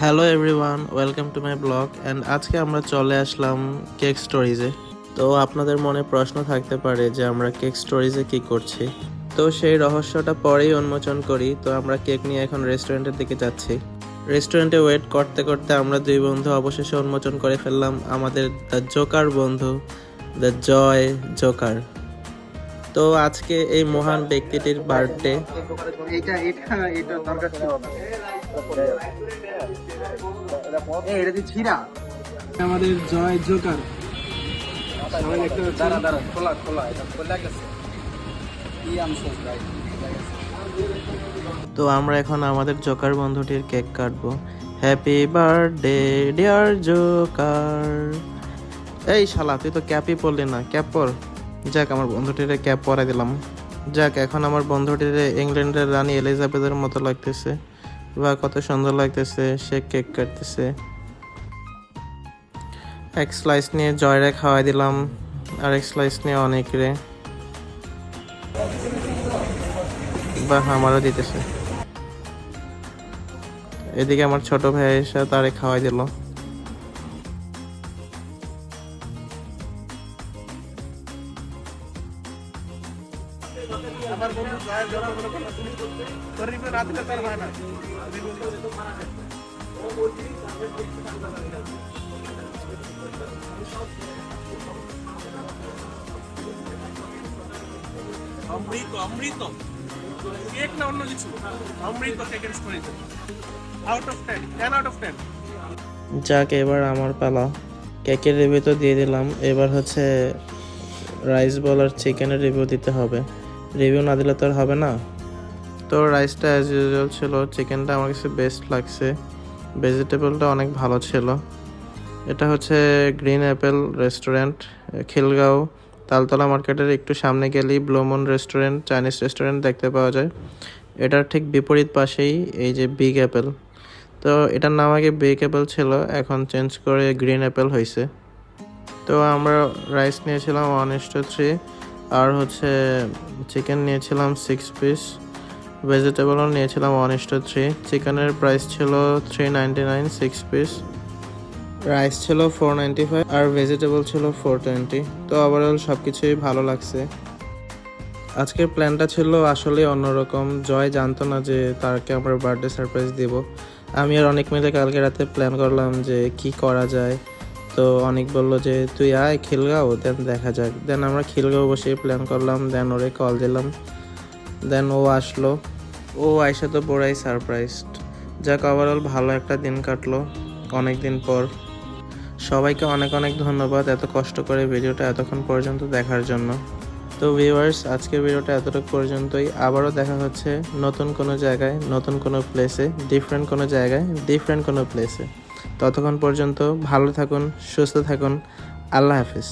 Hello everyone, welcome to my blog. And আজকে আমরা চলে আসলাম কেক স্টোরিজে। তো আপনাদের মনে প্রশ্ন থাকতে পারে যে আমরা কেক স্টোরিজে কি করছি। তো সেই রহস্যটা পরেই উন্মোচন করি। তো আমরা কেক নিয়ে এখন রেস্টুরেন্টের দিকে যাচ্ছি। রেস্টুরেন্টে ওয়েট করতে করতে আমরা দুই বন্ধু অবশেষে উন্মোচন করে ফেললাম আমাদের দ্য জোকার বন্ধু, দ্য জয় জোকার। তো আজকে এই মহান ব্যক্তিটির বার্থডে। এটা এটা এটা দরকার ছিল না। এটা দি ছিড়া আমাদের জয় জোকার সবাই একটু দাঁড়া খোলা খোলা এটা খোলা গেছে কি আনসার ভাই। তো আমরা এখন আমাদের জোকার বন্ধুটির কেক কাটবো। Happy birthday dear Joker. এই শালা, তুই তো ক্যাপই পরলি না, ক্যাপ পর। যাক, আমার বন্ধুটিরে ক্যাপ পরাই দিলাম। যাক, এখন আমার বন্ধুটিরে ইংল্যান্ডের রানী এলিজাবেথের মতো লাগতেছে। বা কত সুন্দর লাগতেছে, সে কেক কাটতেছে। এক স্লাইস নিয়ে জয়রে খাওয়াই দিলাম, আর এক স্লাইস নিয়ে অনেক রে। বাহ, আমারও দিতেছে। এদিকে আমার ছোট ভাই এসে তারে খাওয়াই দিল। আমার বন্ধু জয়ের জন্মদিন শরীফে না দিলে তার হয় না। অমৃত অমৃত কেক না অন্য কিছু, অমৃত কেকের story. Out of 10, 10 out of 10। যাক, এবার আমার পালা। কেকের রিভিউ তো দিয়ে দিলাম, এবার হচ্ছে রাইস বল আর চিকেনের রিভিউ দিতে হবে। রিভিউ না দিলে তো আর হবে না। তো রাইসটা অ্যাজ ইউজুয়াল ছিল, চিকেনটা আমার কাছে বেস্ট লাগছে, ভেজিটেবলটা অনেক ভালো ছিল। এটা হচ্ছে green Apple restaurant, Khilgaon Taltala মার্কেটের একটু সামনে গেলেই ব্লুমুন রেস্টুরেন্ট, চাইনিজ রেস্টুরেন্ট দেখতে পাওয়া যায়। এটার ঠিক বিপরীত পাশেই এই যে বিগ অ্যাপেল। তো এটার নাম আগে বিগ অ্যাপেল ছিল, এখন চেঞ্জ করে গ্রিন অ্যাপেল হয়েছে। তো আমরা রাইস নিয়েছিলাম 1:3, আর হচ্ছে চিকেন নিয়েছিলাম 6 পিস, ভেজিটেবলও নিয়েছিলাম 1:3। চিকেনের প্রাইস ছিল 399 6 পিস, রাইস ছিল 495, আর ভেজিটেবল ছিল 420। তো ওভারঅল সব কিছুই ভালো লাগছে। আজকের প্ল্যানটা ছিল আসলে অন্যরকম। জয় জানতো না যে তারকে আমরা বার্থডে সারপ্রাইজ দিব। আমি আর অনেক মিলে কালকে রাতে প্ল্যান করলাম যে কি করা যায়। তো অনেক বললো যে তুই আয় খিলগাঁও, দেন দেখা যাক। দেন আমরা খিলগাঁও বসে প্ল্যান করলাম, দেন ওরে কল দিলাম, দেন ও আসলো। ও আইসা তো পুরাই সারপ্রাইজড। যাক, ওভারঅল ভালো একটা দিন কাটলো অনেক দিন পর। সবাইকে অনেক অনেক ধন্যবাদ এত কষ্ট করে ভিডিওটা এতক্ষণ পর্যন্ত দেখার জন্য। তো ভিউয়ার্স, আজকের ভিডিওটা এতটুকু পর্যন্তই। আবারও দেখা হচ্ছে নতুন কোনো জায়গায়, নতুন কোনো প্লেসে, ডিফারেন্ট কোনো জায়গায়, ডিফারেন্ট কোনো প্লেসে। ততক্ষণ পর্যন্ত ভালো থাকুন, সুস্থ থাকুন। আল্লাহ হাফিজ।